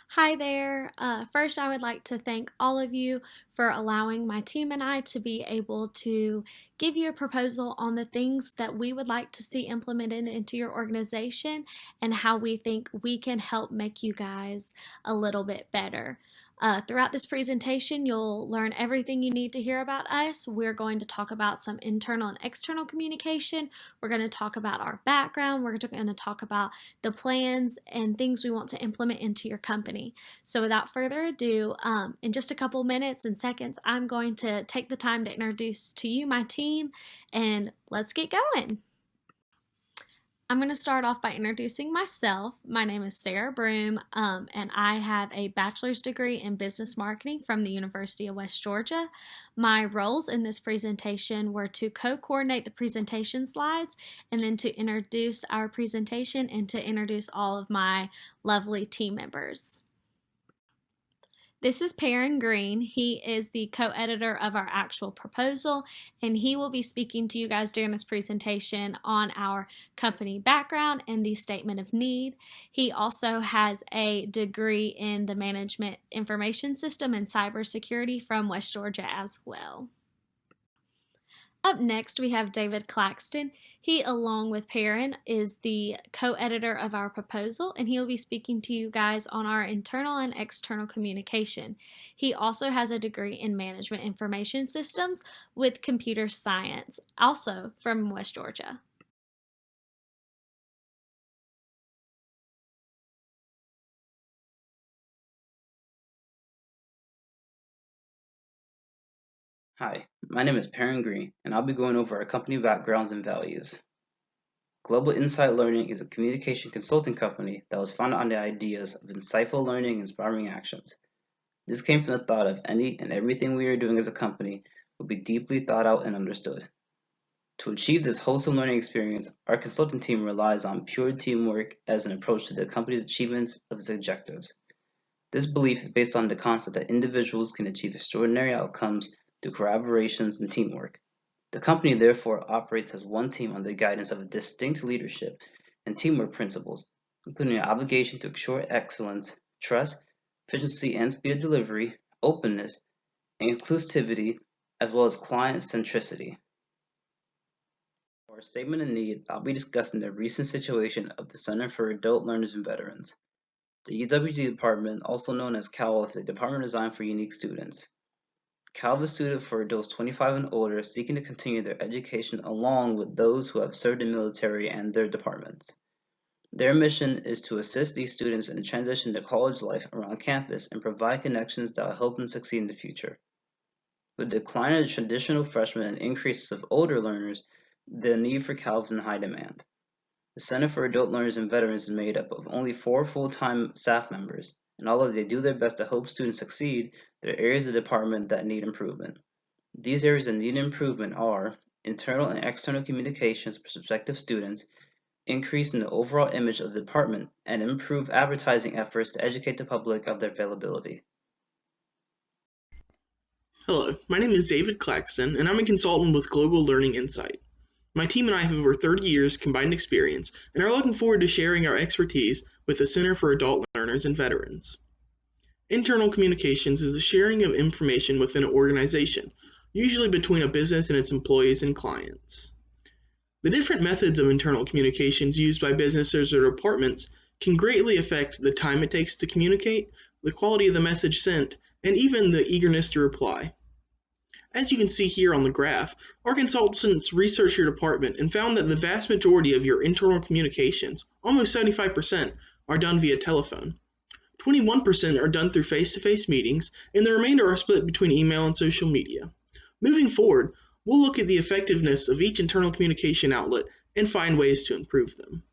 Hi there. First, I would like to thank all of you for allowing my team and I to be able to give you a proposal on the things that we would like to see implemented into your organization and how we think we can help make you guys a little bit better. Throughout this presentation, you'll learn everything you need to hear about us. We're going to talk about some internal and external communication. We're going to talk about our background. We're going to talk about the plans and things we want to implement into your company. So without further ado, in just a couple minutes and seconds, I'm going to take the time to introduce to you my team, and let's get going. I'm going to start off by introducing myself. My name is Sarah Broom, and I have a bachelor's degree in business marketing from the University of West Georgia. My roles in this presentation were to co-coordinate the presentation slides and then to introduce our presentation and to introduce all of my lovely team members. This is Perrin Green. He is the co-editor of our actual proposal, and he will be speaking to you guys during this presentation on our company background and the statement of need. He also has a degree in the management information system and cybersecurity from West Georgia as well. Up next, we have David Claxton. He, along with Perrin, is the co-editor of our proposal, and he'll be speaking to you guys on our internal and external communication. He also has a degree in management information systems with computer science, also from West Georgia. Hi, my name is Perrin Green, and I'll be going over our company backgrounds and values. Global Insight Learning is a communication consulting company that was founded on the ideas of insightful learning and inspiring actions. This came from the thought of any and everything we are doing as a company will be deeply thought out and understood. To achieve this wholesome learning experience, our consulting team relies on pure teamwork as an approach to the company's achievements of its objectives. This belief is based on the concept that individuals can achieve extraordinary outcomes through collaborations and teamwork. The company therefore operates as one team under the guidance of a distinct leadership and teamwork principles, including an obligation to ensure excellence, trust, efficiency and speed of delivery, openness, and inclusivity, as well as client centricity. For our statement of need, I'll be discussing the recent situation of the Center for Adult Learners and Veterans. The UWG department, also known as CAL, is a department designed for unique students. CAL is suited for adults 25 and older seeking to continue their education along with those who have served in the military and their departments. Their mission is to assist these students in the transition to college life around campus and provide connections that will help them succeed in the future. With the decline of the traditional freshmen and increases of older learners, the need for CAL is in high demand. The Center for Adult Learners and Veterans is made up of only 4 full-time staff members, and although they do their best to help students succeed, there are areas of the department that need improvement. These areas that need improvement are internal and external communications for prospective students, increase in the overall image of the department, and improve advertising efforts to educate the public of their availability. Hello, my name is David Claxton, and I'm a consultant with Global Learning Insight. My team and I have over 30 years combined experience and are looking forward to sharing our expertise with the Center for Adult Learners and Veterans. Internal communications is the sharing of information within an organization, usually between a business and its employees and clients. The different methods of internal communications used by businesses or departments can greatly affect the time it takes to communicate, the quality of the message sent, and even the eagerness to reply. As you can see here on the graph, our consultants researched your department and found that the vast majority of your internal communications, almost 75%, are done via telephone. 21% are done through face-to-face meetings, and the remainder are split between email and social media. Moving forward, we'll look at the effectiveness of each internal communication outlet and find ways to improve them.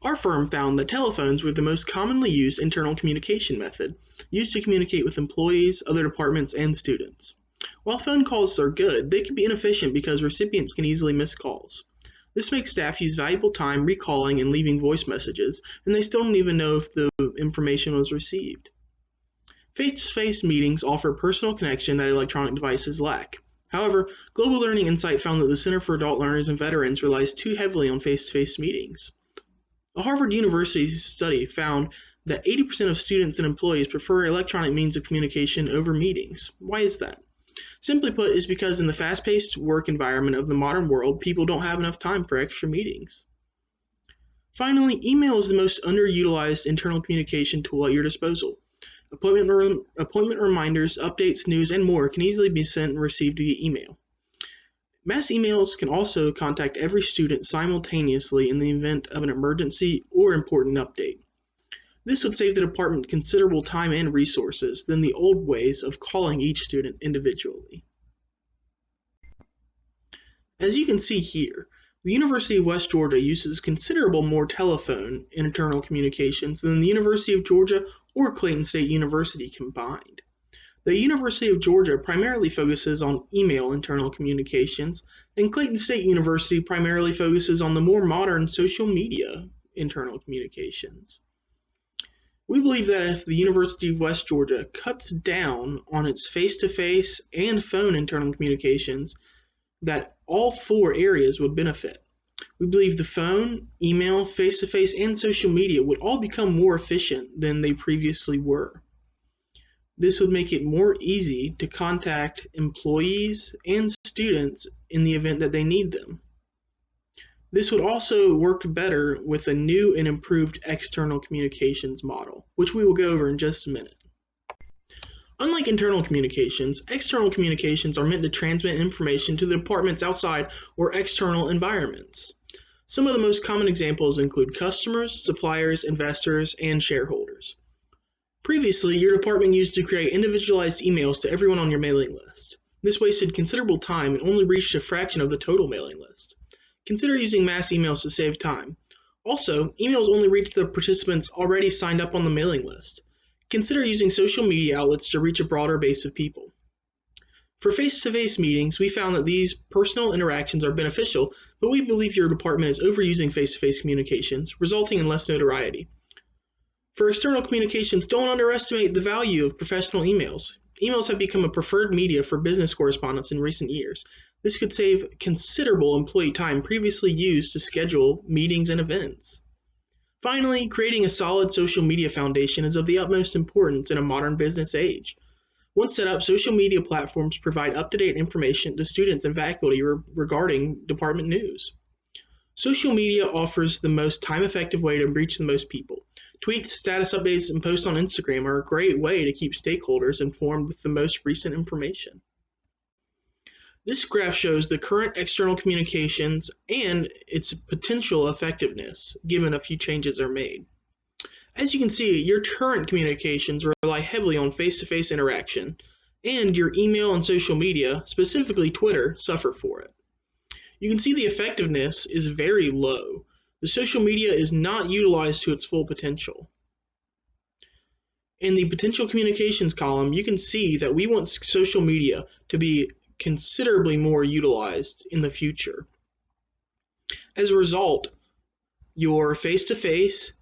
Our firm found that telephones were the most commonly used internal communication method, used to communicate with employees, other departments, and students. While phone calls are good, they can be inefficient because recipients can easily miss calls. This makes staff use valuable time recalling and leaving voice messages, and they still don't even know if the information was received. Face-to-face meetings offer personal connection that electronic devices lack. However, Global Learning Insight found that the Center for Adult Learners and Veterans relies too heavily on face-to-face meetings. A Harvard University study found that 80% of students and employees prefer electronic means of communication over meetings. Why is that? Simply put, is because in the fast-paced work environment of the modern world, people don't have enough time for extra meetings. Finally, email is the most underutilized internal communication tool at your disposal. Appointment reminders, updates, news, and more can easily be sent and received via email. Mass emails can also contact every student simultaneously in the event of an emergency or important update. This would save the department considerable time and resources than the old ways of calling each student individually. As you can see here, the University of West Georgia uses considerable more telephone and internal communications than the University of Georgia or Clayton State University combined. The University of Georgia primarily focuses on email internal communications, and Clayton State University primarily focuses on the more modern social media internal communications. We believe that if the University of West Georgia cuts down on its face-to-face and phone internal communications, that all four areas would benefit. We believe the phone, email, face-to-face, and social media would all become more efficient than they previously were. This would make it more easy to contact employees and students in the event that they need them. This would also work better with a new and improved external communications model, which we will go over in just a minute. Unlike internal communications, external communications are meant to transmit information to the department's outside or external environments. Some of the most common examples include customers, suppliers, investors, and shareholders. Previously, your department used to create individualized emails to everyone on your mailing list. This wasted considerable time and only reached a fraction of the total mailing list. Consider using mass emails to save time. Also, emails only reach the participants already signed up on the mailing list. Consider using social media outlets to reach a broader base of people. For face-to-face meetings, we found that these personal interactions are beneficial, but we believe your department is overusing face-to-face communications, resulting in less notoriety. For external communications, don't underestimate the value of professional emails. Emails have become a preferred media for business correspondence in recent years. This could save considerable employee time previously used to schedule meetings and events. Finally, creating a solid social media foundation is of the utmost importance in a modern business age. Once set up, social media platforms provide up-to-date information to students and faculty regarding department news. Social media offers the most time-effective way to reach the most people. Tweets, status updates, and posts on Instagram are a great way to keep stakeholders informed with the most recent information. This graph shows the current external communications and its potential effectiveness, given a few changes are made. As you can see, your current communications rely heavily on face-to-face interaction, and your email and social media, specifically Twitter, suffer for it. You can see the effectiveness is very low. The social media is not utilized to its full potential. In the potential communications column, you can see that we want social media to be considerably more utilized in the future. As a result, your face-to-face,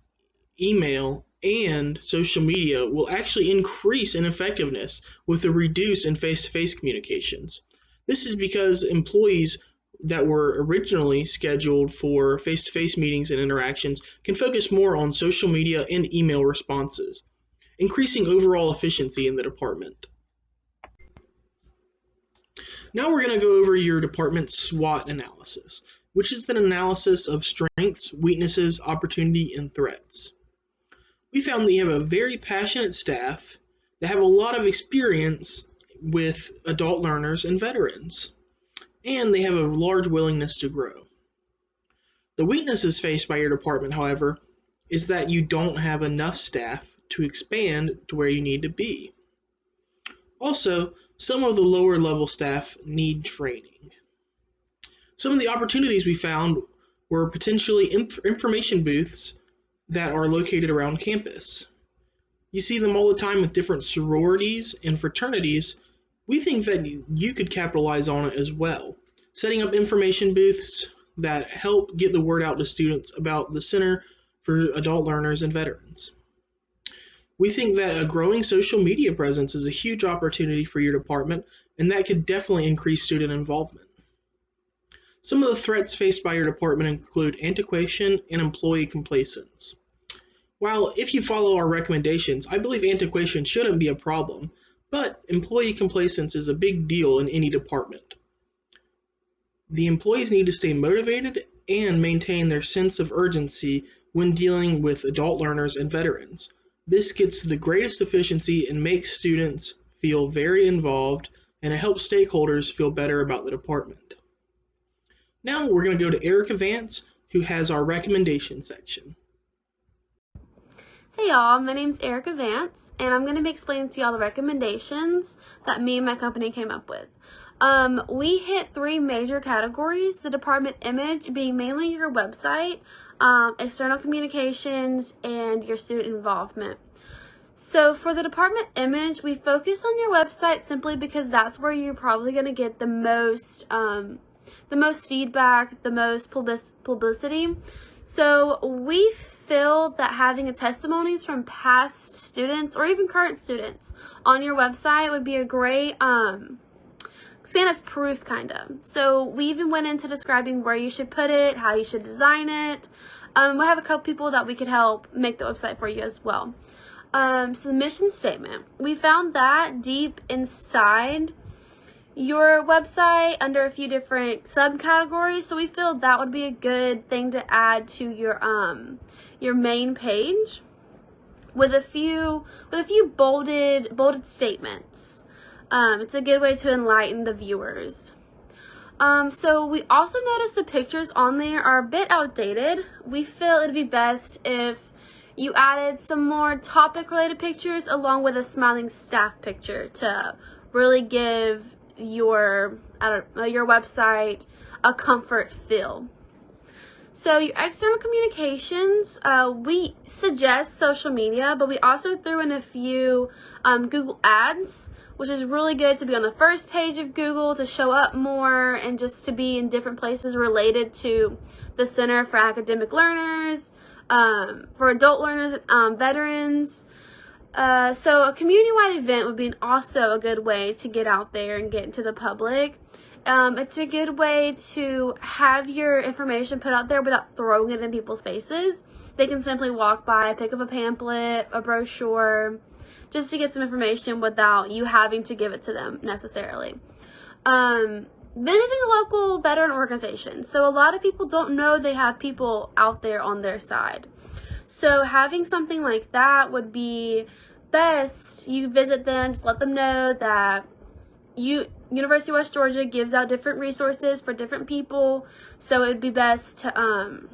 email, and social media will actually increase in effectiveness with a reduce in face-to-face communications. This is because employees that were originally scheduled for face-to-face meetings and interactions can focus more on social media and email responses, increasing overall efficiency in the department. Now we're going to go over your department's SWOT analysis, which is an analysis of strengths, weaknesses, opportunity, and threats. We found that you have a very passionate staff that have a lot of experience with adult learners and veterans, and they have a large willingness to grow. The weaknesses faced by your department, however, is that you don't have enough staff to expand to where you need to be. Also, some of the lower level staff need training. Some of the opportunities we found were potentially information booths that are located around campus. You see them all the time with different sororities and fraternities We think that you could capitalize on it as well, setting up information booths that help get the word out to students about the Center for Adult Learners and Veterans. We think that a growing social media presence is a huge opportunity for your department, and that could definitely increase student involvement. Some of the threats faced by your department include antiquation and employee complacence. While if you follow our recommendations, I believe antiquation shouldn't be a problem, but employee complacence is a big deal in any department. The employees need to stay motivated and maintain their sense of urgency when dealing with adult learners and veterans. This gets the greatest efficiency and makes students feel very involved, and it helps stakeholders feel better about the department. Now we're going to go to Erica Vance, who has our recommendation section. Hey y'all, my name's Erica Vance, and I'm going to be explaining to y'all the recommendations that me and my company came up with. We hit 3 major categories, the department image being mainly your website, external communications, and your student involvement. So for the department image, we focus on your website simply because that's where you're probably going to get the most feedback, the most publicity. So we feel that having a testimonies from past students or even current students on your website would be a great stand as proof, kind of. So we even went into describing where you should put it, how you should design it. We have a couple people that we could help make the website for you as well. So the mission statement, we found that deep inside your website under a few different subcategories, so we feel that would be a good thing to add to your main page with a few bolded statements. It's a good way to enlighten the viewers. So we also noticed the pictures on there are a bit outdated. We feel it'd be best if you added some more topic related pictures along with a smiling staff picture to really give your website a comfort feel. So your external communications, we suggest social media, but we also threw in a few Google Ads, which is really good to be on the first page of Google, to show up more, and just to be in different places related to the Center for Academic Learners, for adult learners, veterans. So a community-wide event would be also a good way to get out there and get into the public. It's a good way to have your information put out there without throwing it in people's faces. They can simply walk by, pick up a pamphlet, a brochure, just to get some information without you having to give it to them necessarily. Visiting a local veteran organization. So a lot of people don't know they have people out there on their side. So having something like that would be best. You visit them, just let them know that University of West Georgia gives out different resources for different people. So it'd be best to,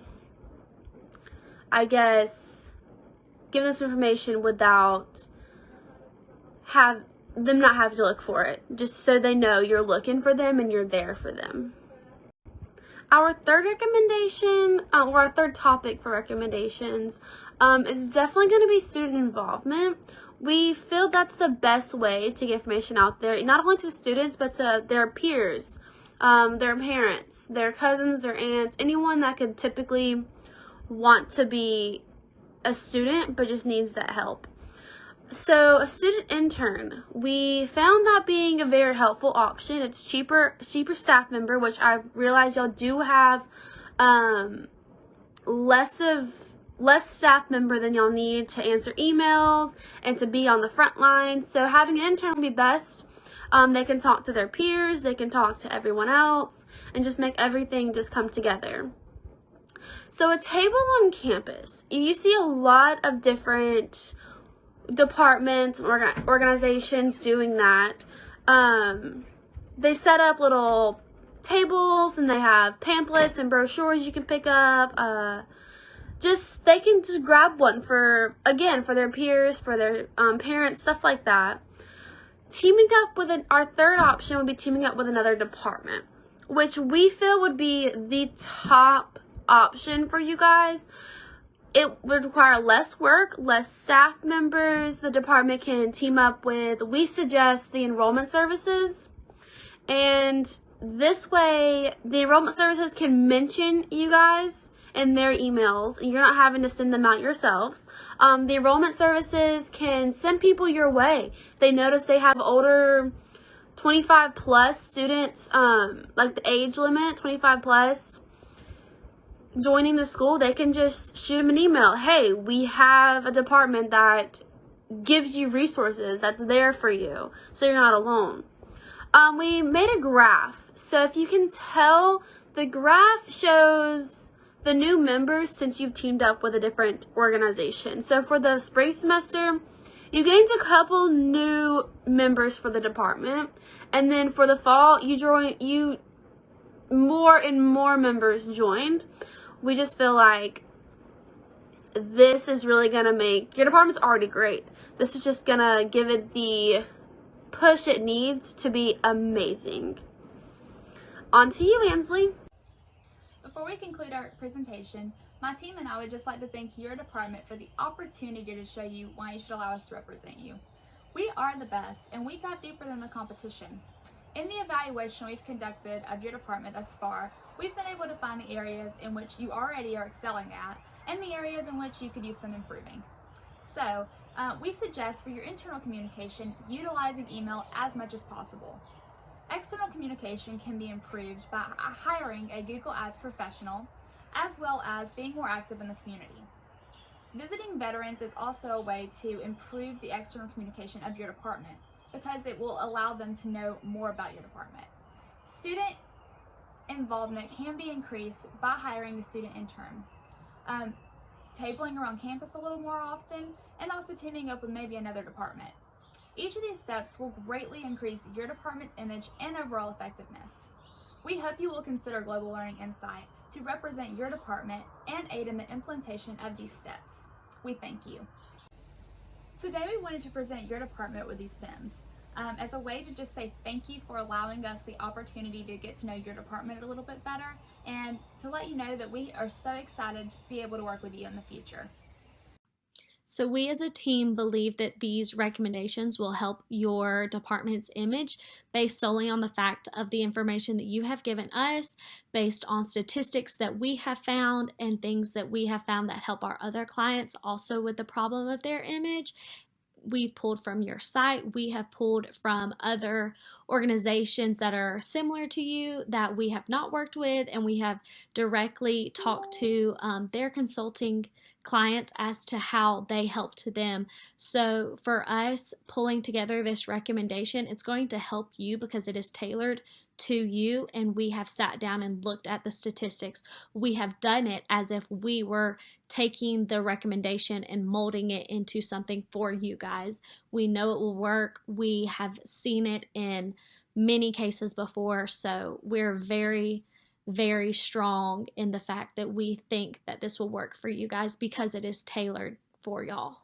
I guess, give them some information without not having to look for it, just so they know you're looking for them and you're there for them. Our third recommendation, or our third topic for recommendations, is definitely going to be student involvement. We feel that's the best way to get information out there, not only to students, but to their peers, their parents, their cousins, their aunts, anyone that could typically want to be a student but just needs that help. So a student intern, we found that being a very helpful option. It's cheaper staff member, which I realize y'all do have less staff member than y'all need to answer emails and to be on the front line. So having an intern would be best. They can talk to their peers, they can talk to everyone else, and just make everything just come together. So a table on campus, you see a lot of different departments and organizations doing that. They set up little tables and they have pamphlets and brochures you can pick up. They can just grab one for their peers, for their parents, stuff like that. Our third option would be teaming up with another department, which we feel would be the top option for you guys. it would require less work, less staff members. The department can team up with, we suggest, the enrollment services. And this way, the enrollment services can mention you guys in their emails, and you're not having to send them out yourselves. The enrollment services can send people your way. They notice they have older 25 plus students, like the age limit, 25 plus, joining the school. They can just shoot them an email. Hey, we have a department that gives you resources, that's there for you, so you're not alone. We made a graph. So if you can tell, the graph shows the new members since you've teamed up with a different organization. So for the spring semester, you gained a couple new members for the department. And then for the fall, more and more members joined. We just feel like this is really going to make, your department's already great. This is just going to give it the push it needs to be amazing. On to you, Ansley. Before we conclude our presentation, my team and I would just like to thank your department for the opportunity to show you why you should allow us to represent you. We are the best, and we dive deeper than the competition. In the evaluation we've conducted of your department thus far, we've been able to find the areas in which you already are excelling at, and the areas in which you could use some improving. So, we suggest for your internal communication, utilizing email as much as possible. External communication can be improved by hiring a Google Ads professional, as well as being more active in the community. Visiting veterans is also a way to improve the external communication of your department, because it will allow them to know more about your department. Student involvement can be increased by hiring a student intern, tabling around campus a little more often, and also teaming up with maybe another department. Each of these steps will greatly increase your department's image and overall effectiveness. We hope you will consider Global Learning Insight to represent your department and aid in the implementation of these steps. We thank you. Today we wanted to present your department with these pins as a way to just say thank you for allowing us the opportunity to get to know your department a little bit better, and to let you know that we are so excited to be able to work with you in the future. So we as a team believe that these recommendations will help your department's image based solely on the fact of the information that you have given us, based on statistics that we have found and things that we have found that help our other clients also with the problem of their image. We've pulled from your site. We have pulled from other organizations that are similar to you that we have not worked with, and we have directly talked to their consulting clients as to how they help to them. So for us, pulling together this recommendation, it's going to help you because it is tailored to you, and we have sat down and looked at the statistics. We have done it as if we were taking the recommendation and molding it into something for you guys. We know it will work. We have seen it in many cases before, so we're very strong in the fact that we think that this will work for you guys because it is tailored for y'all.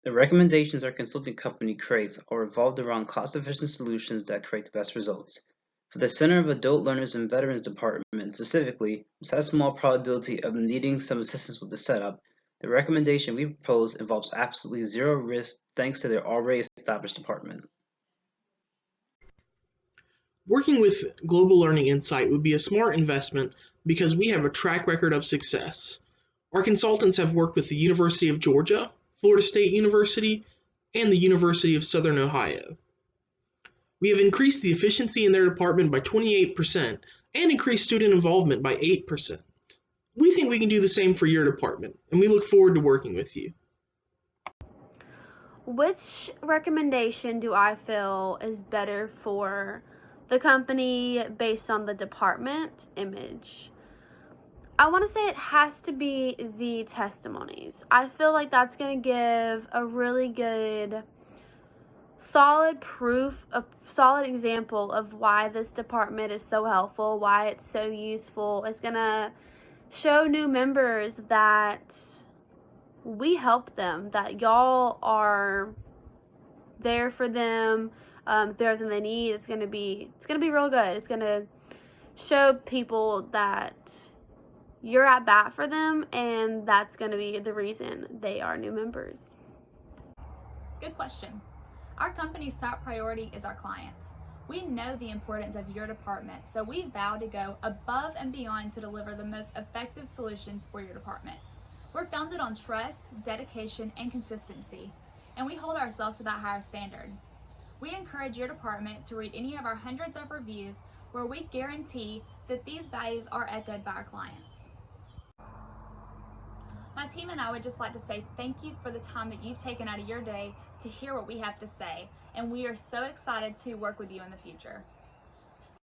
The recommendations our consulting company creates are revolved around cost-efficient solutions that create the best results. For the Center of Adult Learners and Veterans Department specifically, which has a small probability of needing some assistance with the setup, the recommendation we propose involves absolutely zero risk thanks to their already established department. Working with Global Learning Insight would be a smart investment because we have a track record of success. Our consultants have worked with the University of Georgia, Florida State University, and the University of Southern Ohio. We have increased the efficiency in their department by 28% and increased student involvement by 8%. We think we can do the same for your department, and we look forward to working with you. Which recommendation do I feel is better for the company based on the department image? I want to say it has to be the testimonies. I feel like that's going to give a really good, solid proof, a solid example of why this department is so helpful, why it's so useful. It's going to show new members that we help them, that y'all are there for them, everything they need. It's gonna be real good. It's gonna show people that you're at bat for them, and that's going to be the reason they are new members. Good question. Our company's top priority is our clients. We know the importance of your department, so we vow to go above and beyond to deliver the most effective solutions for your department. We're founded on trust, dedication, and consistency, and we hold ourselves to that higher standard. We encourage your department to read any of our hundreds of reviews where we guarantee that these values are echoed by our clients. My team and I would just like to say thank you for the time that you've taken out of your day to hear what we have to say, and we are so excited to work with you in the future.